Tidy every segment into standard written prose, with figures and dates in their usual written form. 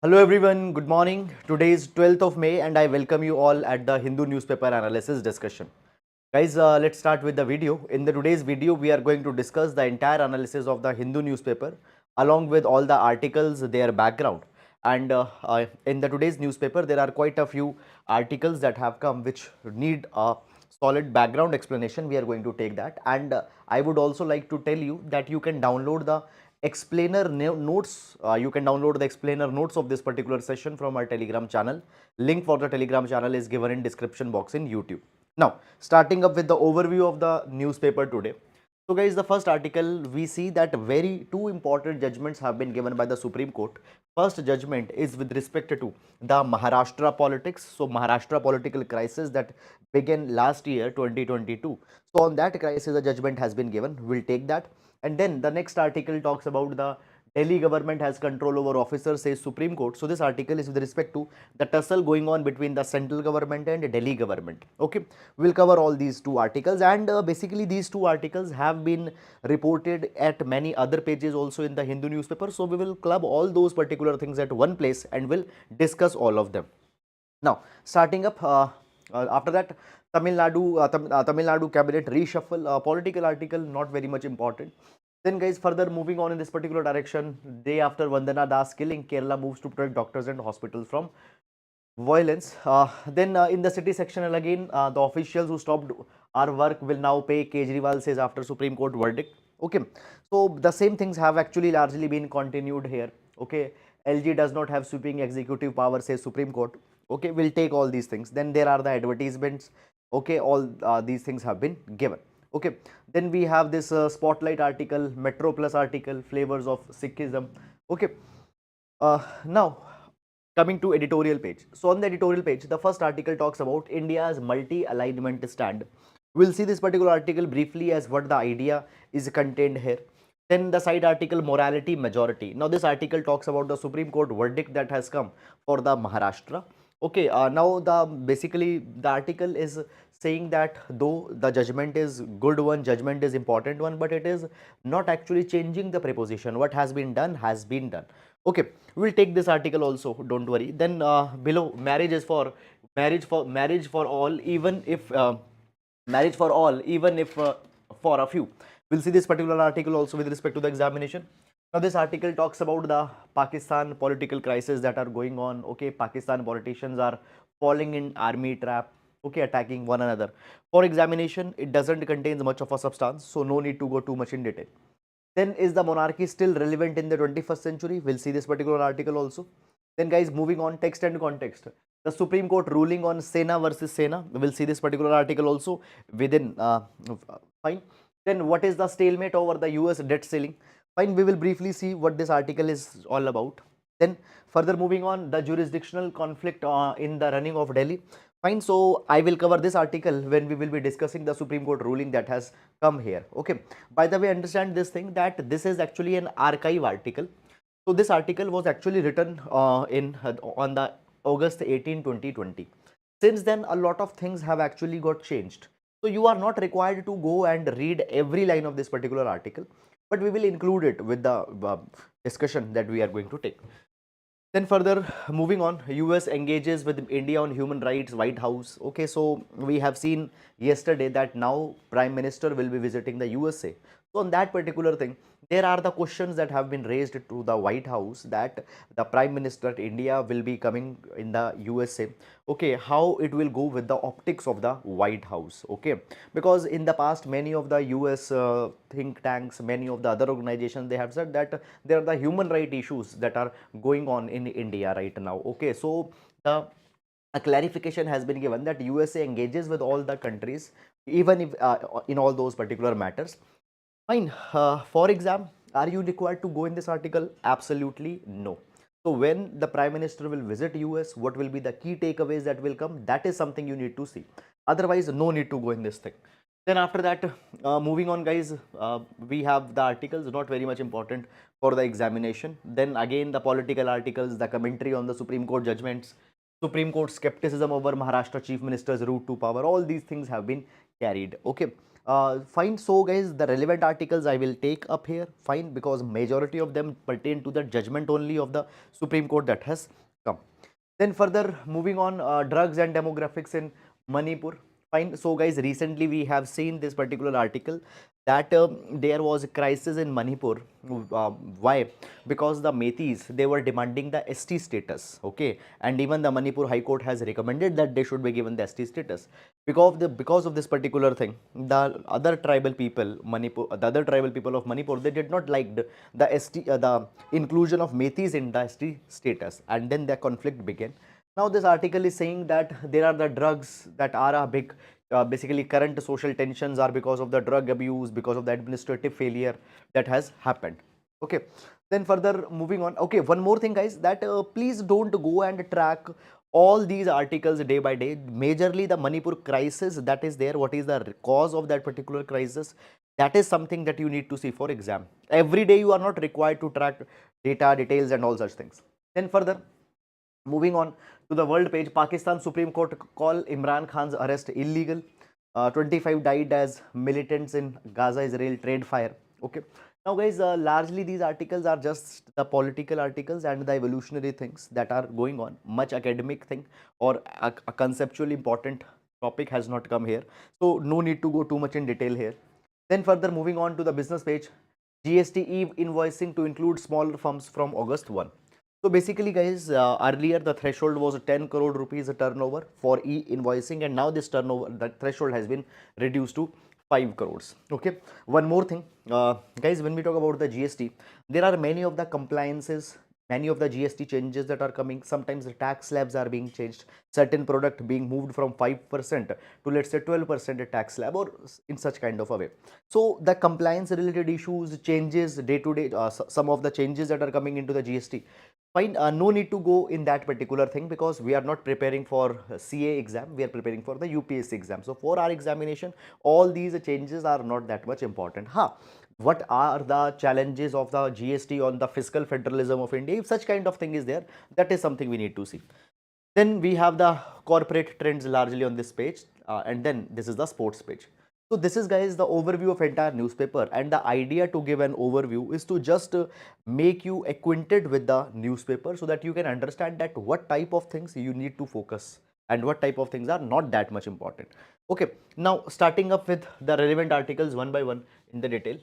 Hello everyone, good morning. Today is 12th of May and I welcome you all at the Hindu newspaper analysis discussion. Guys, let's start with the video. In the today's video, we are going to discuss the entire analysis of the Hindu newspaper along with all the articles, their background. And in the today's newspaper, there are quite a few articles that have come which need a solid background explanation. We are going to take that. And I would also like to tell you that you can download the notes. You can download the explainer notes of this particular session from our Telegram channel. Link for the Telegram channel is given in description box in YouTube. Now, starting up with the overview of the newspaper today. So guys, the first article, we see that very two important judgments have been given by the Supreme Court. First judgment is with respect to the Maharashtra politics. So Maharashtra political crisis that began last year 2022. So on that crisis, a judgment has been given. We'll take that. And then the next article talks about the Delhi government has control over officers, says Supreme Court. So this article is with respect to the tussle going on between the central government and Delhi government. Okay, we'll cover all these two articles, and basically these two articles have been reported at many other pages also in the Hindu newspaper. So we will club all those particular things at one place and we'll discuss all of them. Now, starting up after that, Tamil Nadu cabinet reshuffle, political article, not very much important. Then guys, further moving on in this particular direction, day after Vandana Das killing, Kerala moves to protect doctors and hospitals from violence. Then in the city section again, the officials who stopped our work will now pay, Kejriwal says after Supreme Court verdict. Okay, so the same things have actually largely been continued here. Okay, LG does not have sweeping executive power, says Supreme Court. Okay, we'll take all these things. Then there are the advertisements. Okay, all these things have been given. Okay, then we have this spotlight article, Metro Plus article, flavors of Sikhism. Okay, now coming to editorial page. So on the editorial page, the first article talks about India's multi-alignment stand. We'll see this particular article briefly as what the idea is contained here. Then the side article, morality majority. Now this article talks about the Supreme Court verdict that has come for the Maharashtra. Okay, now the basically the article is saying that though the judgment is good one, judgment is important one, but it is not actually changing the preposition. What has been done has been done. Okay, we'll take this article also, don't worry. Then below, marriage for all, even if marriage for all, even if for a few. We'll see this particular article also with respect to the examination. Now this article talks about the Pakistan political crisis that are going on. Okay, Pakistan politicians are falling in army trap. Okay, attacking one another. For examination, it doesn't contain much of a substance, so no need to go too much in detail. Then is the monarchy still relevant in the 21st century? We'll see this particular article also. Then guys, moving on, text and context. The Supreme Court ruling on Sena versus Sena. We will see this particular article also within fine. Then what is the stalemate over the US debt ceiling? Fine, we will briefly see what this article is all about. Then further moving on, the jurisdictional conflict in the running of Delhi. Fine, so I will cover this article when we will be discussing the Supreme Court ruling that has come here. Okay, by the way, understand this thing that this is actually an archive article. So this article was actually written on the August 18, 2020. Since then, a lot of things have actually got changed. So you are not required to go and read every line of this particular article, but we will include it with the discussion that we are going to take. Then further moving on, US engages with India on human rights, White House. Okay, so we have seen yesterday that now Prime Minister will be visiting the USA. So on that particular thing, there are the questions that have been raised to the White House that the Prime Minister of India will be coming in the USA. Okay, how it will go with the optics of the White House. Okay, because in the past many of the US think tanks, many of the other organizations, they have said that there are the human right issues that are going on in India right now. Okay, so the a clarification has been given that USA engages with all the countries, even if in all those particular matters. Fine. For exam, are you required to go in this article? Absolutely no. So when the Prime Minister will visit US, what will be the key takeaways that will come? That is something you need to see. Otherwise, no need to go in this thing. Then after that, moving on guys, we have the articles, not very much important for the examination. Then again, the political articles, the commentary on the Supreme Court judgments, Supreme Court skepticism over Maharashtra Chief Minister's route to power, all these things have been carried. Okay. Fine. So guys, the relevant articles I will take up here, fine, because majority of them pertain to the judgment only of the Supreme Court that has come. Then further moving on, drugs and demographics in Manipur. Fine. So guys, recently we have seen this particular article that there was a crisis in Manipur. Why? Because the Metis, they were demanding the ST status. Okay, and even the Manipur High Court has recommended that they should be given the ST status. Because of this particular thing, the other tribal people, the other tribal people of Manipur, they did not like the inclusion of Metis in the ST status, and then the conflict began. Now this article is saying that there are the drugs that are a big, basically current social tensions are because of the drug abuse, because of the administrative failure that has happened. Okay, then further moving on. Okay, one more thing guys, that please don't go and track all these articles day by day. Majorly the Manipur crisis that is there, what is the cause of that particular crisis, that is something that you need to see for exam. Every day you are not required to track data, details and all such things. Then further moving on to the world page, Pakistan Supreme Court call Imran Khan's arrest illegal. 25 died as militants in Gaza-Israel trade fire. Okay. Now guys, largely these articles are just the political articles and the evolutionary things that are going on. Much academic thing or a conceptually important topic has not come here. So no need to go too much in detail here. Then further moving on to the business page, GST e-invoicing to include smaller firms from August 1. So basically guys, earlier the threshold was 10 crore rupees a turnover for e-invoicing, and now this turnover, that threshold has been reduced to 5 crores. Okay. One more thing, guys, when we talk about the GST, there are many of the compliances, many of the GST changes that are coming. Sometimes the tax slabs are being changed, certain product being moved from 5% to let's say 12% tax slab or in such kind of a way. So the compliance related issues, changes day to day, some of the changes that are coming into the GST. Fine, no need to go in that particular thing because we are not preparing for CA exam, we are preparing for the UPSC exam. So for our examination, all these changes are not that much important. What are the challenges of the GST on the fiscal federalism of India? If such kind of thing is there, that is something we need to see. Then we have the corporate trends largely on this page, and then this is the sports page. So this is guys the overview of entire newspaper, and the idea to give an overview is to just make you acquainted with the newspaper so that you can understand that what type of things you need to focus and what type of things are not that much important. Okay, now starting up with the relevant articles one by one in the detail.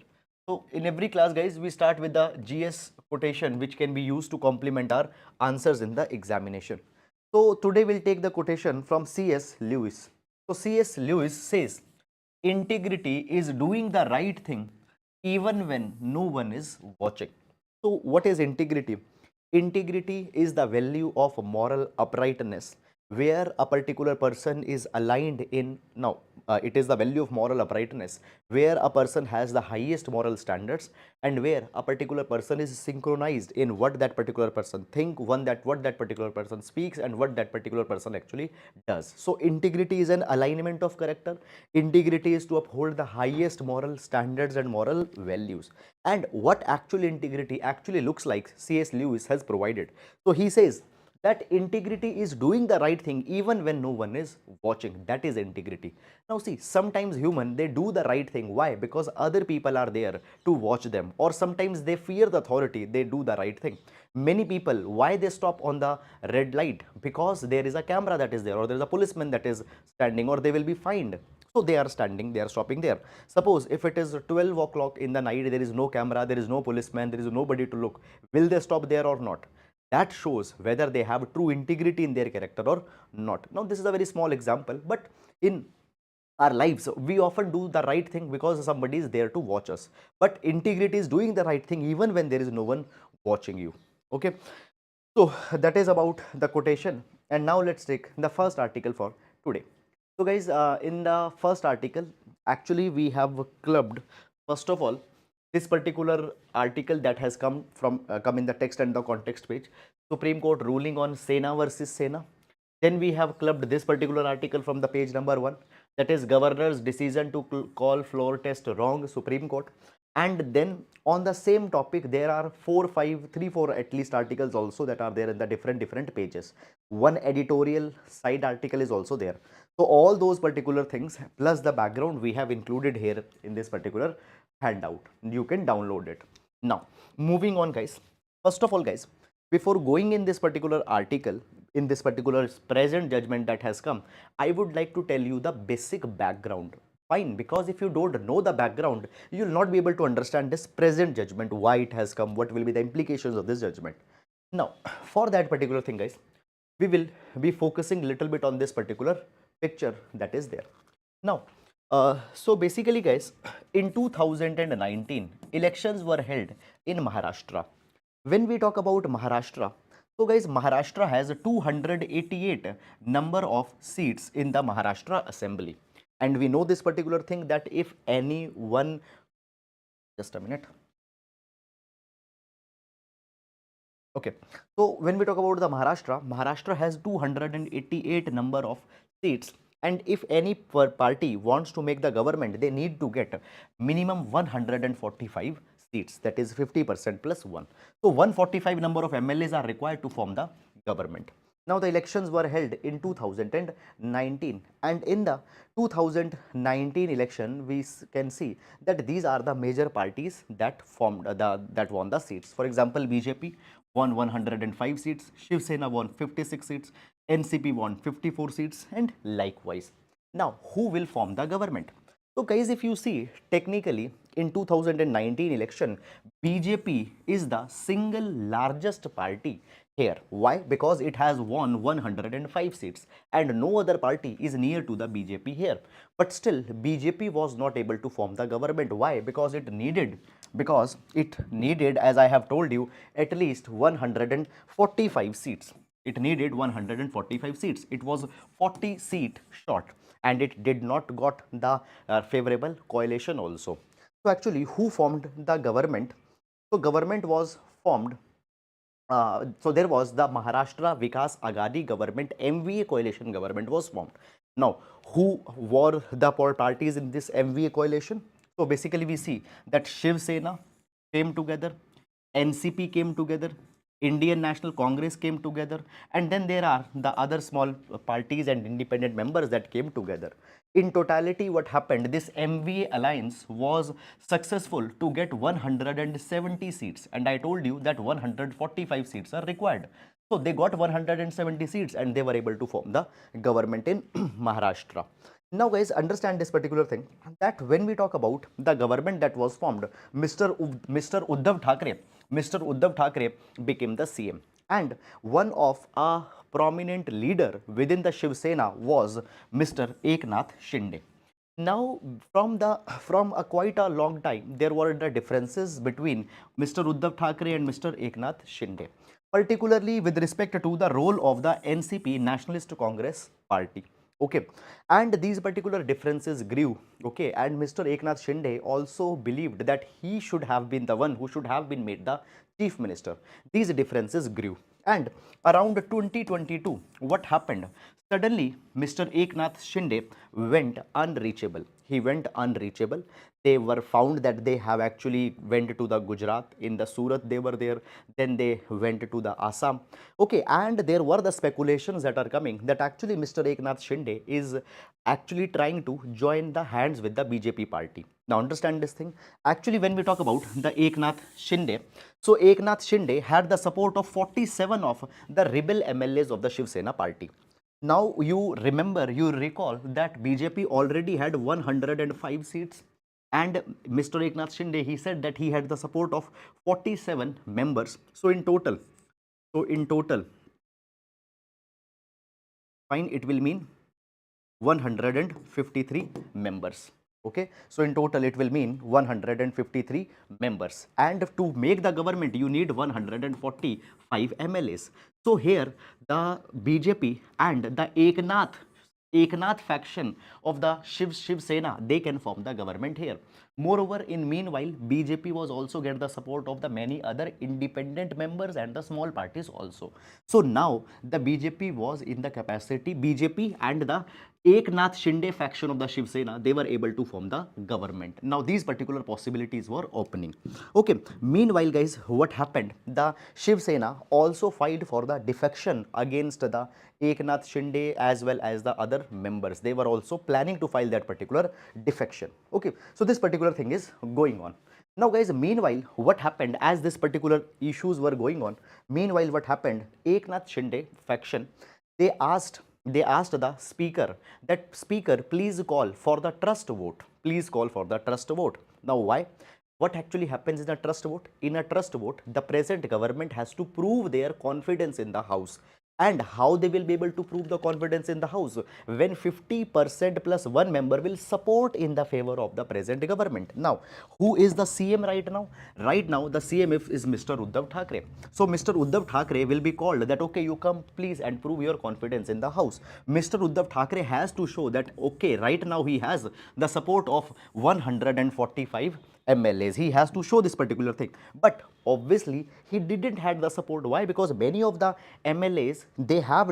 So in every class guys, we start with the GS quotation which can be used to complement our answers in the examination. So today we'll take the quotation from C.S. Lewis. So C.S. Lewis says, integrity is doing the right thing even when no one is watching. So what is integrity? Integrity is the value of moral uprightness where a particular person is aligned in. Now it is the value of moral uprightness where a person has the highest moral standards and where a particular person is synchronized in what that particular person think, what that particular person speaks and what that particular person actually does. So integrity is an alignment of character. Integrity is to uphold the highest moral standards and moral values. And what actually integrity actually looks like, C.S. Lewis has provided. So he says that integrity is doing the right thing even when no one is watching. That is integrity. Now see, sometimes human, they do the right thing. Why? Because other people are there to watch them, or sometimes they fear the authority, they do the right thing. Many people, why they stop on the red light? Because there is a camera that is there, or there is a policeman that is standing, or they will be fined. So they are standing, they are stopping there. Suppose if it is 12 o'clock in the night, there is no camera, there is no policeman, there is nobody to look, will they stop there or not? That shows whether they have true integrity in their character or not. Now this is a very small example, but in our lives we often do the right thing because somebody is there to watch us, but integrity is doing the right thing even when there is no one watching you. Okay, so that is about the quotation, and now let's take the first article for today. So guys, in the first article actually we have clubbed first of all this particular article that has come from come in the text and the context page, Supreme Court ruling on Sena versus Sena. Then we have clubbed this particular article from the page number 1, that is governor's decision to call floor test wrong, Supreme Court. And then on the same topic there are 4 5 3 4 at least articles also that are there in the different pages. one editorial side article is also there. So all those particular things plus the background we have included here in this particular handout. You can download it. Now, moving on, guys. First of all, guys, before going in this particular article, in this particular present judgment that has come, I would like to tell you the basic background. Fine, because if you don't know the background, you will not be able to understand this present judgment, why it has come, what will be the implications of this judgment. Now, for that particular thing, guys, we will be focusing little bit on this particular picture that is there. Now, so basically, guys, in 2019, elections were held in Maharashtra. When we talk about Maharashtra, so guys, Maharashtra has 288 number of seats in the Maharashtra Assembly. And we know this particular thing that if any one, just a minute. Okay, so when we talk about the Maharashtra has 288 number of seats, and if any party wants to make the government, they need to get minimum 145 seats, that is 50% plus 1. So 145 number of MLAs are required to form the government. Now the elections were held in 2019, and in the 2019 election we can see that these are the major parties that formed that won the seats. For example, BJP won 105 seats, Shiv Sena won 56 seats, NCP won 54 seats, and likewise. Now, who will form the government? So guys, if you see, technically in 2019 election, BJP is the single largest party here. Why? Because it has won 105 seats and no other party is near to the BJP here. But still, BJP was not able to form the government. Why? Because it needed, as I have told you, at least 145 seats. It needed 145 seats. It was 40 seat short, and it did not got the favorable coalition also. So actually, who formed the government? So government was formed. So there was the Maharashtra Vikas Agadi government, MVA coalition government was formed. Now, who were the parties in this MVA coalition? So basically, we see that Shiv Sena came together, NCP came together, Indian National Congress came together, and then there are the other small parties and independent members that came together. In totality, what happened, this MVA alliance was successful to get 170 seats, and I told you that 145 seats are required. So they got 170 seats and they were able to form the government in Maharashtra. Now guys, understand this particular thing, that when we talk about the government that was formed, Mr. Uddhav Thackeray became the CM, and one of a prominent leader within the Shiv Sena was Mr. Eknath Shinde. Now, from a quite a long time, there were the differences between Mr. Uddhav Thackeray and Mr. Eknath Shinde, particularly with respect to the role of the NCP, Nationalist Congress Party. Okay, and these particular differences grew. Okay, and Mr. Eknath Shinde also believed that he should have been the one who should have been made the chief minister. These differences grew, and around 2022, what happened? Suddenly, Mr. Eknath Shinde went unreachable. He went unreachable. They were found that they have actually went to the Gujarat, in the Surat they were there, then they went to the Assam. Okay, and there were the speculations that are coming that actually Mr. Eknath Shinde is actually trying to join the hands with the BJP party. Now understand this thing. Actually, when we talk about the Eknath Shinde, so Eknath Shinde had the support of 47 of the rebel MLAs of the Shiv Sena party. Now you remember, you recall that BJP already had 105 seats, and Mr. Eknath Shinde, he said that he had the support of 47 members. So in total, fine, it will mean 153 members. Okay, so in total it will mean 153 members, and to make the government you need 145 MLAs. So here the BJP and the Eknath faction of the Shiv Sena, they can form the government here. Moreover, in meanwhile, BJP was also get the support of the many other independent members and the small parties also. So now the BJP was in the capacity, BJP and the Eknath Shinde faction of the Shiv Sena, they were able to form the government. Now these particular possibilities were opening. Okay, meanwhile guys, what happened? The Shiv Sena also filed for the defection against the Eknath Shinde as well as the other members. They were also planning to file that particular defection. Okay, so this particular thing is going on. Now guys, meanwhile, what happened as this particular issues were going on? Meanwhile, what happened? Eknath Shinde faction, they asked the speaker that, speaker, please call for the trust vote. Please call for the trust vote. Now why? What actually happens in a trust vote? In a trust vote, the present government has to prove their confidence in the house. And how they will be able to prove the confidence in the house? When 50% plus one member will support in the favor of the present government. Now, who is the CM right now? Right now, the CM is Mr. Uddhav Thackeray. So, Mr. Uddhav Thackeray will be called that, okay, you come please and prove your confidence in the house. Mr. Uddhav Thackeray has to show that, okay, right now he has the support of 145 MLAs. He has to show this particular thing. But obviously, he didn't have the support. Why? Because many of the MLAs, they have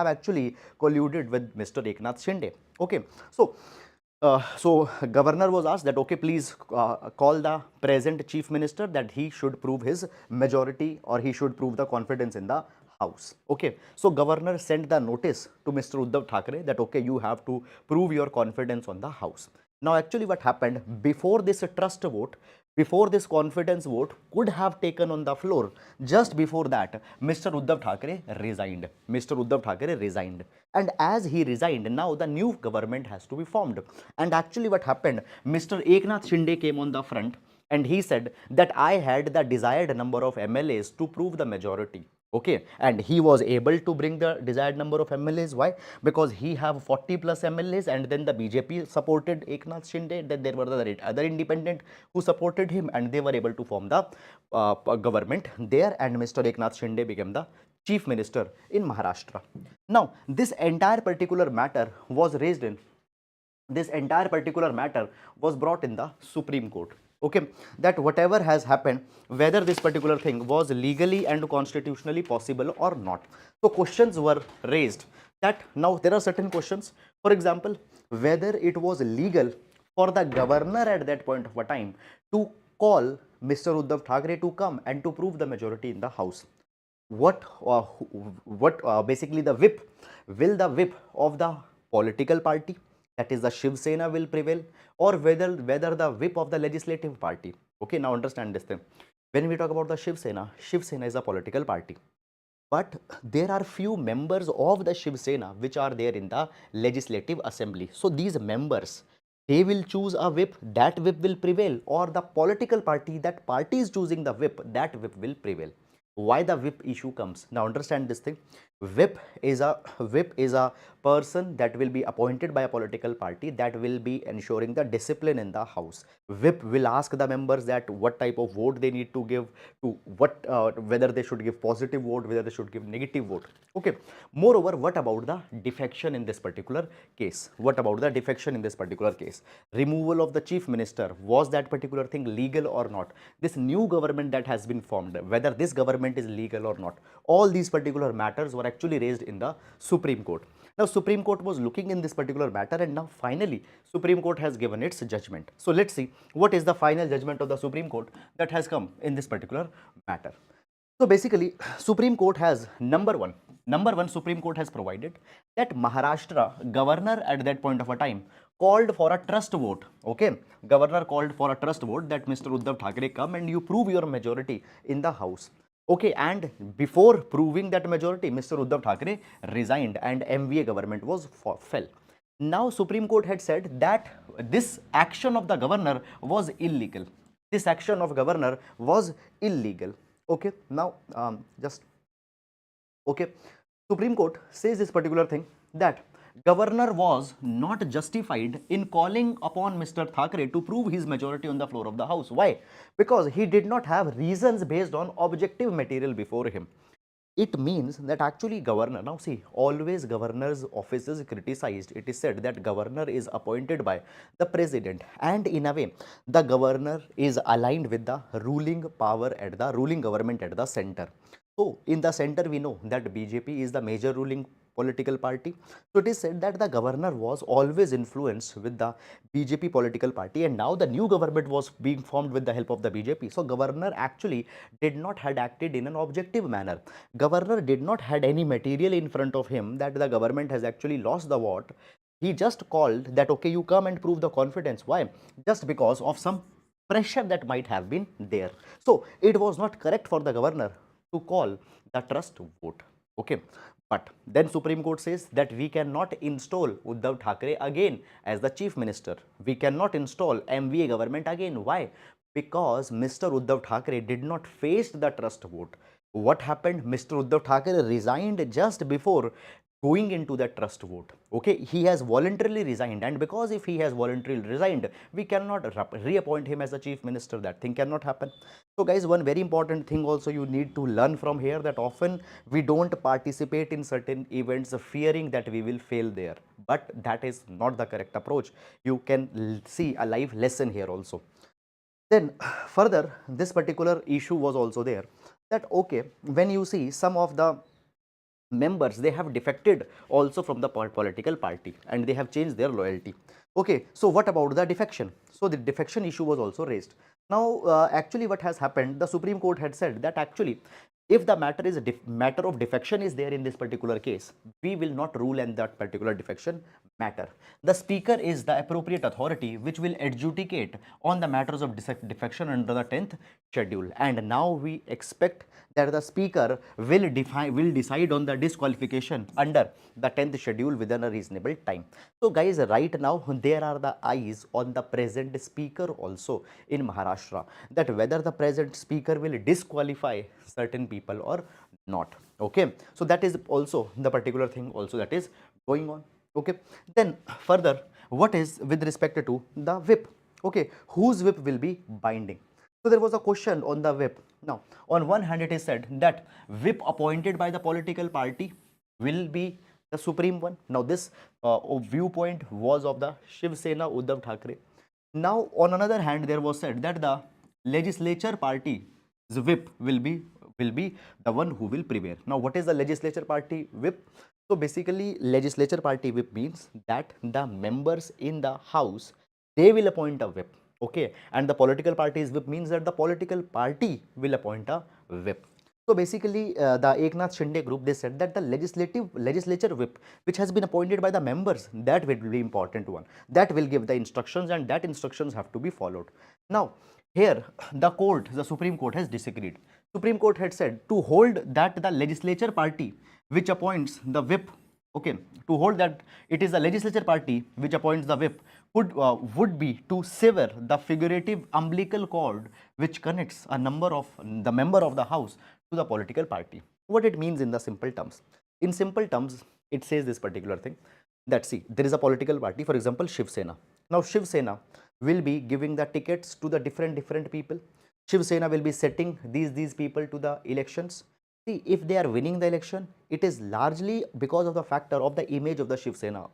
actually colluded with Mr. Eknath Shinde. Okay, so governor was asked that, okay, please call the present chief minister that he should prove his majority or he should prove the confidence in the house. Okay, so governor sent the notice to Mr. Uddhav Thackeray that, okay, you have to prove your confidence on the house. Now actually what happened, before this trust vote, before this confidence vote could have taken on the floor, just before that Mr. Uddhav Thackeray resigned. Mr. Uddhav Thackeray resigned, and as he resigned, now the new government has to be formed. And actually what happened, Mr. Eknath Shinde came on the front and he said that I had the desired number of MLAs to prove the majority. Okay, and he was able to bring the desired number of MLAs. Why? Because he have 40 plus MLAs, and then the BJP supported Eknath Shinde, then there were the other independent who supported him, and they were able to form the government there, and Mr. Eknath Shinde became the chief minister in Maharashtra. Now this entire particular matter was raised in, this entire particular matter was brought in the Supreme Court. Okay, that whatever has happened, whether this particular thing was legally and constitutionally possible or not. So questions were raised that, now there are certain questions, for example, whether it was legal for the governor at that point of a time to call Mr. Uddhav Thackeray to come and to prove the majority in the house. What basically the whip, will the whip of the political party, that is the Shiv Sena, will prevail, or whether the whip of the legislative party. Okay, now understand this thing. When we talk about the Shiv Sena is a political party, but there are few members of the Shiv Sena which are there in the legislative assembly. So these members, they will choose a whip, that whip will prevail, or the political party, that party is choosing the whip, that whip will prevail. Why the whip issue comes? Now understand this thing. Whip is a person that will be appointed by a political party that will be ensuring the discipline in the house. Whip will ask the members that what type of vote they need to give to what, whether they should give positive vote, whether they should give negative vote. Okay. Moreover, what about the defection in this particular case? What about the defection in this particular case? Removal of the chief minister, was that particular thing legal or not? This new government that has been formed, whether this government is legal or not? All these particular matters were actually raised in the Supreme Court. Now Supreme Court was looking in this particular matter, and now finally Supreme Court has given its judgment. So let's see what is the final judgment of the Supreme Court that has come in this particular matter. So basically Supreme Court has, number one, Supreme Court has provided that Maharashtra governor at that point of a time called for a trust vote. Okay, governor called for a trust vote that Mr. Uddhav Thackeray, come and you prove your majority in the house. Okay, and before proving that majority, Mr. Uddhav Thackeray resigned and MVA government was fell. Now Supreme Court had said that this action of the governor was illegal. This action of governor was illegal. Okay, now Supreme Court says this particular thing, that governor was not justified in calling upon Mr. Thackeray to prove his majority on the floor of the house. Why? Because he did not have reasons based on objective material before him. It means that actually governor, now see, always governor's office is criticized. It is said that governor is appointed by the president, and in a way the governor is aligned with the ruling power at the ruling government at the center. So in the center we know that BJP is the major ruling political party. So it is said that the governor was always influenced with the BJP political party, and now the new government was being formed with the help of the BJP. So governor actually did not had acted in an objective manner. Governor did not had any material in front of him that the government has actually lost the vote. He just called that, okay, you come and prove the confidence. Why? Just because of some pressure that might have been there. So it was not correct for the governor to call the trust vote. Okay. But then Supreme Court says that we cannot install Uddhav Thackeray again as the chief minister. We cannot install MVA government again. Why? Because Mr. Uddhav Thackeray did not face the trust vote. What happened? Mr. Uddhav Thackeray resigned just before going into that trust vote. Okay, he has voluntarily resigned, and because if he has voluntarily resigned, we cannot reappoint him as the chief minister. That thing cannot happen. So guys, one very important thing also you need to learn from here, that often we don't participate in certain events fearing that we will fail there, but that is not the correct approach. You can see a live lesson here also. Then further, this particular issue was also there, that okay, when you see some of the members, they have defected also from the political party and they have changed their loyalty. Okay, so what about the defection? So the defection issue was also raised. Now actually what has happened, the Supreme Court had said that actually if the matter of defection is there in this particular case, we will not rule in that particular defection matter. The speaker is the appropriate authority which will adjudicate on the matters of defection under the 10th schedule, and now we expect that the speaker will decide on the disqualification under the 10th schedule within a reasonable time. So guys, right now there are the eyes on the present speaker also in Maharashtra, that whether the present speaker will disqualify certain people or not. Okay, so that is also the particular thing also that is going on. Okay, then further, what is with respect to the whip? Okay, whose whip will be binding? So there was a question on the whip. Now on one hand it is said that whip appointed by the political party will be the supreme one. Now this viewpoint was of the Shiv Sena Uddhav Thackeray. Now on another hand there was said that the legislature party's whip will be the one who will prevail. Now what is the legislature party whip? So basically legislature party whip means that the members in the house, they will appoint a whip. Okay, and the political party's whip means that the political party will appoint a whip. So basically the Eknath Shinde group, they said that the legislature whip which has been appointed by the members, that will be important one, that will give the instructions and that instructions have to be followed. Now here the Supreme Court has disagreed. Supreme Court had said to hold that the legislature party which appoints the whip, okay, to hold that it is the legislature party which appoints the whip would be to sever the figurative umbilical cord which connects a member of the house to the political party. What it means in the simple terms? In simple terms, it says this particular thing, that see, there is a political party, for example Shiv Sena. Now Shiv Sena will be giving the tickets to the different people. Shiv Sena will be setting these people to the elections. See, if they are winning the election, it is largely because of the factor of the image of the Shiv Sena.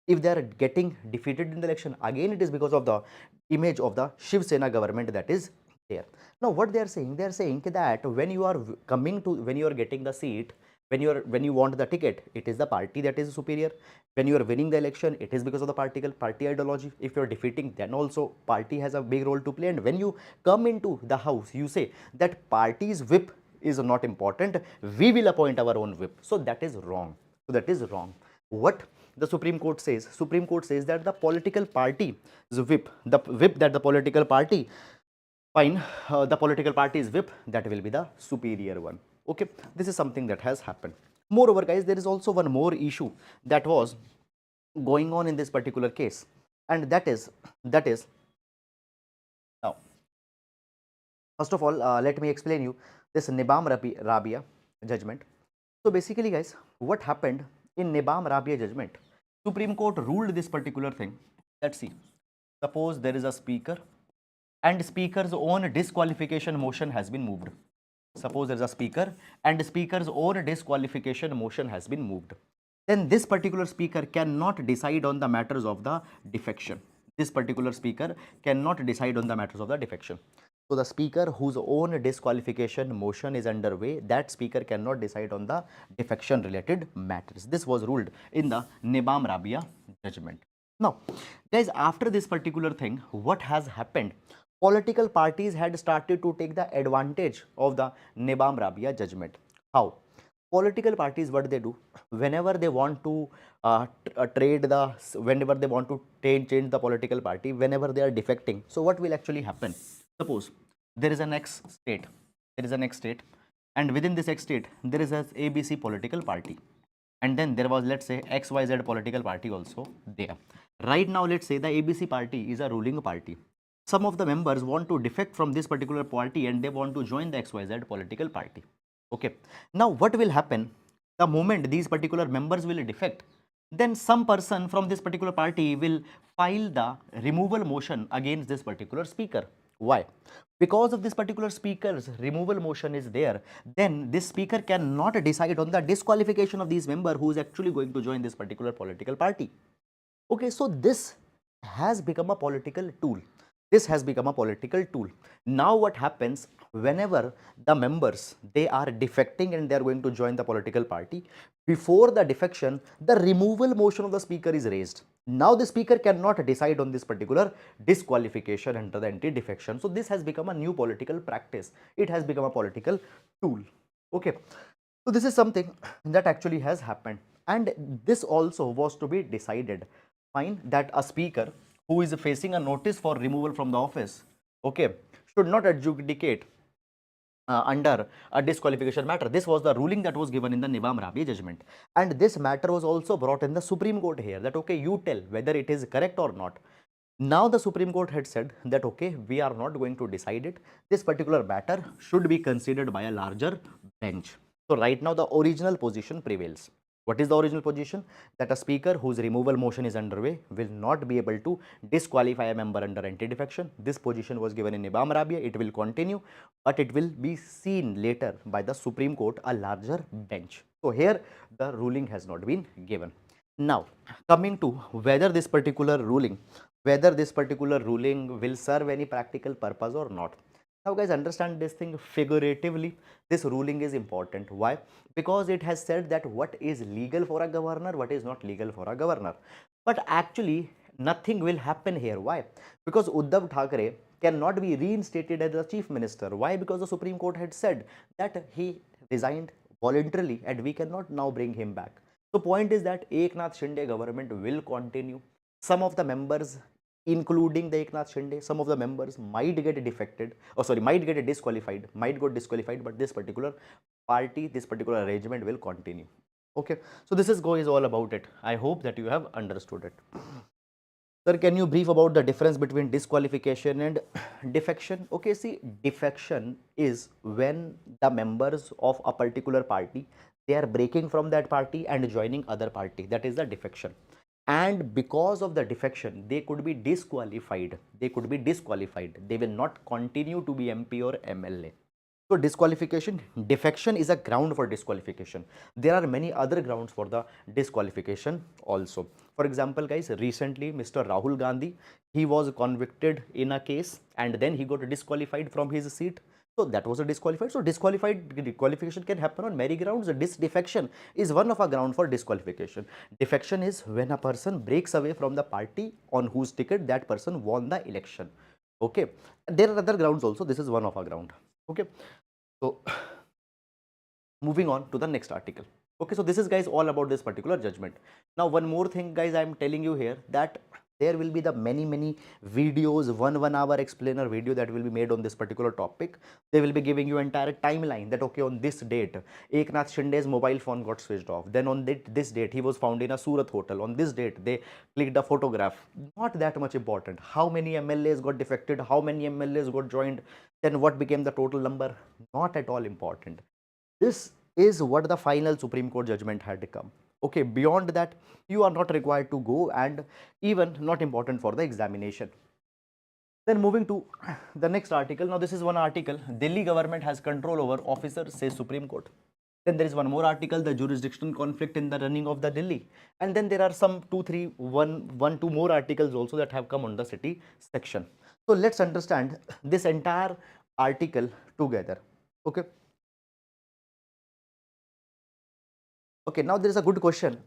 If they are getting defeated in the election, again it is because of the image of the Shiv Sena government that is there. Now what they are saying that when you are getting the seat, when you want the ticket, it is the party that is superior. When you are winning the election, it is because of the party ideology. If you are defeating, then also party has a big role to play. And when you come into the house, you say that party's whip is not important, we will appoint our own whip. So that is wrong. What the Supreme Court says that the political party whip, the whip that the political party the political party's whip, that will be the superior one. Okay, this is something that has happened. Moreover guys, there is also one more issue that was going on in this particular case, and that is now, first of all let me explain you this Nibam Rabia judgment. So basically guys, what happened in Nibam Rabia judgment, Supreme Court ruled this particular thing. Let's see, suppose there is a speaker and speaker's own disqualification motion has been moved. Suppose there is a speaker and speaker's own disqualification motion has been moved. Then this particular speaker cannot decide on the matters of the defection. This particular speaker cannot decide on the matters of the defection. So the speaker whose own disqualification motion is underway, that speaker cannot decide on the defection related matters. This was ruled in the Nibam Rabia judgment. Now, guys, after this particular thing, what has happened? Political parties had started to take the advantage of the Nibam Rabia judgment. How? Political parties, what they do, whenever they want to whenever they want to change the political party, whenever they are defecting, so what will actually happen? Suppose there is an X state, and within this X state, there is a ABC political party, and then there was, let's say, XYZ political party also there. Right now, let's say the ABC party is a ruling party. Some of the members want to defect from this particular party and they want to join the XYZ political party. Okay. Now, what will happen? The moment these particular members will defect, then some person from this particular party will file the removal motion against this particular speaker. Why? Because of this particular speaker's removal motion is there, then this speaker cannot decide on the disqualification of these member who is actually going to join this particular political party. Okay, so this has become a political tool. This has become a political tool. Now what happens whenever the members, they are defecting and they are going to join the political party, before the defection, the removal motion of the speaker is raised. Now the speaker cannot decide on this particular disqualification under the anti-defection. So this has become a new political practice. It has become a political tool. Okay. So this is something that actually has happened. And this also was to be decided. Fine, that a speaker who is facing a notice for removal from the office, okay, should not adjudicate under a disqualification matter. This was the ruling that was given in the Nibam Rabia judgment. And this matter was also brought in the Supreme Court here, that okay, you tell whether it is correct or not. Now the Supreme Court had said that okay, we are not going to decide it. This particular matter should be considered by a larger bench. So right now the original position prevails. What is the original position? That a speaker whose removal motion is underway will not be able to disqualify a member under anti-defection. This position was given in Nibam Rabia. It will continue, but it will be seen later by the Supreme Court, a larger bench. So here the ruling has not been given. Now, coming to whether this particular ruling will serve any practical purpose or not. Now guys, understand this thing figuratively. This ruling is important. Why? Because it has said that what is legal for a governor, what is not legal for a governor. But actually nothing will happen here. Why? Because Uddhav Thackeray cannot be reinstated as the chief minister. Why? Because the Supreme Court had said that he resigned voluntarily and we cannot now bring him back. So point is that Eknath Shinde government will continue. Some of the members, including the Eknath Shinde, some of the members might get defected, might get disqualified, but this particular party, this particular arrangement will continue. Okay, so this is all about it. I hope that you have understood it. Sir, can you brief about the difference between disqualification and defection? Okay, see, defection is when the members of a particular party, they are breaking from that party and joining other party. That is the defection. And because of the defection, they could be disqualified. They will not continue to be MP or MLA. So defection is a ground for disqualification. There are many other grounds for the disqualification also. For example, guys, recently Mr. Rahul Gandhi, he was convicted in a case and then he got disqualified from his seat. So that was a disqualified. So disqualification can happen on many grounds. Defection is one of a ground for disqualification. Defection is when a person breaks away from the party on whose ticket that person won the election. Okay. There are other grounds also. This is one of a ground. Okay. So moving on to the next article. Okay. So this is, guys, all about this particular judgment. Now, one more thing, guys, I am telling you here that there will be the many videos, one hour explainer video that will be made on this particular topic. They will be giving you entire timeline that okay, on this date Eknath Shinde's mobile phone got switched off, then on this date he was found in a Surat hotel, on this date they clicked a photograph. Not that much important. How many MLAs got defected, how many MLAs got joined, then what became the total number, not at all important. This is what the final Supreme Court judgment had come. Okay, beyond that, you are not required to go and even not important for the examination. Then moving to the next article. Now, this is one article. Delhi government has control over officers, says Supreme Court. Then there is one more article, the jurisdictional conflict in the running of the Delhi. And then there are some two more articles also that have come on the city section. So let's understand this entire article together. Okay. Okay, now there is a good question.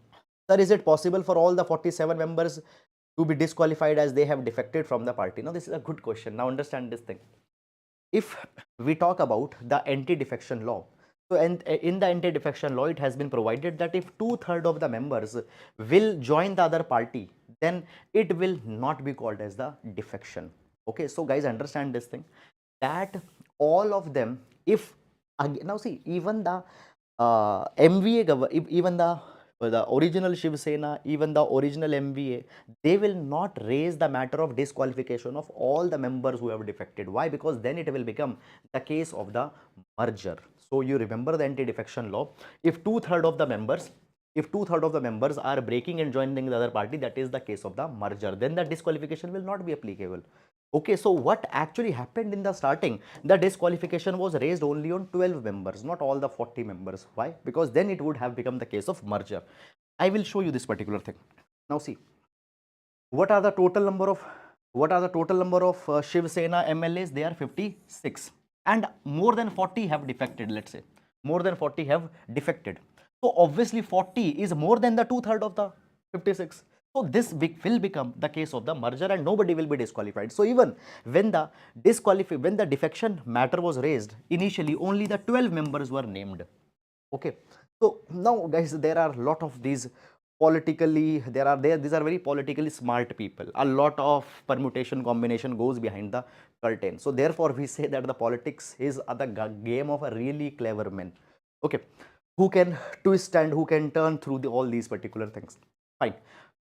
Sir, is it possible for all the 47 members to be disqualified as they have defected from the party? Now, this is a good question. Now, understand this thing. If we talk about the anti-defection law, so and in the anti-defection law, it has been provided that if 2/3 of the members will join the other party, then it will not be called as the defection. Okay, so guys, understand this thing, that all of them, if now see, even the even the original Shiv Sena, even the original MVA, they will not raise the matter of disqualification of all the members who have defected. Why? Because then it will become the case of the merger. So you remember the anti-defection law. If 2/3 of the members, if 2/3 of the members are breaking and joining the other party, that is the case of the merger. Then the disqualification will not be applicable. Okay, so what actually happened in the starting? The disqualification was raised only on 12 members, not all the 40 members. Why? Because then it would have become the case of merger. I will show you this particular thing. Now see, what are the total number of Shiv Sena MLAs? They are 56, and more than 40 have defected. Let's say more than 40 have defected. So obviously 40 is more than the 2/3 of the 56. So this will become the case of the merger, and nobody will be disqualified. So even when the defection matter was raised, initially only the 12 members were named. Okay, so now guys, there are a lot of these these are very politically smart people. A lot of permutation combination goes behind the curtain. So therefore we say that the politics is the game of a really clever man. Okay, who can twist and who can turn through all these particular things. Fine,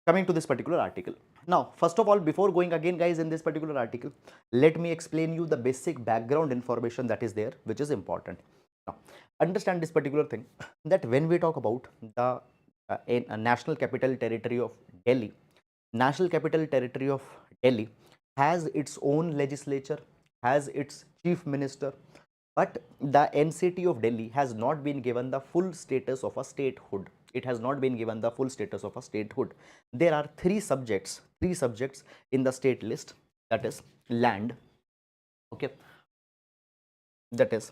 coming to this particular article. Now, first of all, before going again guys in this particular article, let me explain you the basic background information that is there, which is important. Now, understand this particular thing, that when we talk about the national capital territory of Delhi, national capital territory of Delhi has its own legislature, has its chief minister, but the NCT of Delhi has not been given the full status of a statehood. It has not been given the full status of a statehood. There are three subjects in the state list, that is land, okay, that is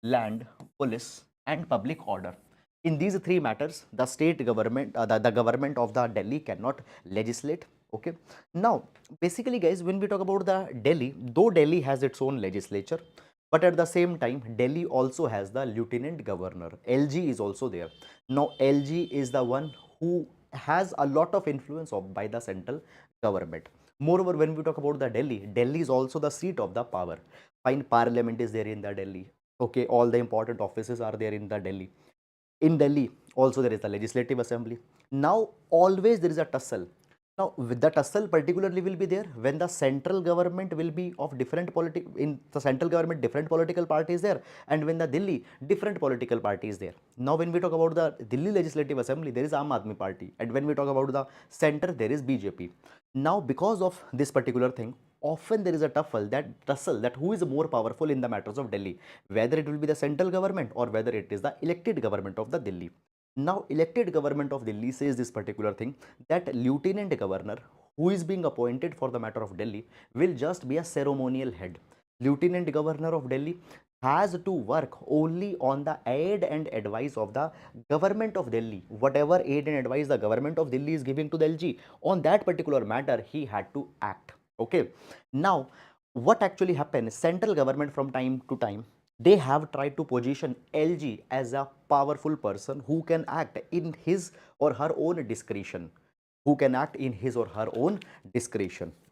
land, police, and public order. In these three matters, the state government, the government of the Delhi cannot legislate. Okay. Now, basically, guys, when we talk about the Delhi, though Delhi has its own legislature, but at the same time, Delhi also has the lieutenant governor. LG is also there. Now, LG is the one who has a lot of influence by the central government. Moreover, when we talk about the Delhi, Delhi is also the seat of the power. Fine, parliament is there in the Delhi. Okay, all the important offices are there in the Delhi. In Delhi, also there is the legislative assembly. Now, always there is a tussle. Now, with the tussle particularly will be there when the central government will be of different in the central government, different political parties there, and when the Delhi, different political parties there. Now, when we talk about the Delhi Legislative Assembly, there is Aam Aadmi Party, and when we talk about the center, there is BJP. Now, because of this particular thing, often there is a tussle that who is more powerful in the matters of Delhi, whether it will be the central government or whether it is the elected government of the Delhi. Now, elected government of Delhi says this particular thing, that lieutenant governor who is being appointed for the matter of Delhi will just be a ceremonial head. Lieutenant governor of Delhi has to work only on the aid and advice of the government of Delhi. Whatever aid and advice the government of Delhi is giving to the LG, on that particular matter, he had to act. Okay. Now, what actually happened? Central government from time to time, they have tried to position LG as a powerful person who can act in his or her own discretion.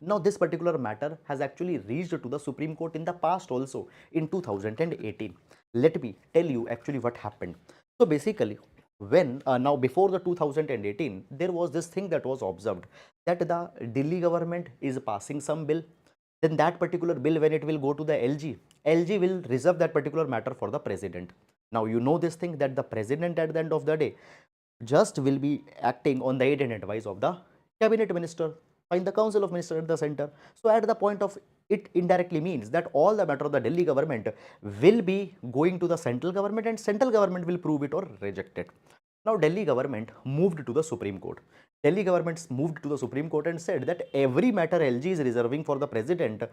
Now, this particular matter has actually reached to the Supreme Court in the past also, in 2018. Let me tell you actually what happened. So basically, when now before the 2018, there was this thing that was observed, that the Delhi government is passing some bill. Then that particular bill, when it will go to the LG will reserve that particular matter for the president. Now, you know this thing, that the president at the end of the day just will be acting on the aid and advice of the cabinet minister, find the council of ministers at the center. So at the point of it indirectly means that all the matter of the Delhi government will be going to the central government, and central government will prove it or reject it. Now, Delhi government moved to the Supreme Court. Delhi government moved to the Supreme Court and said that every matter LG is reserving for the president,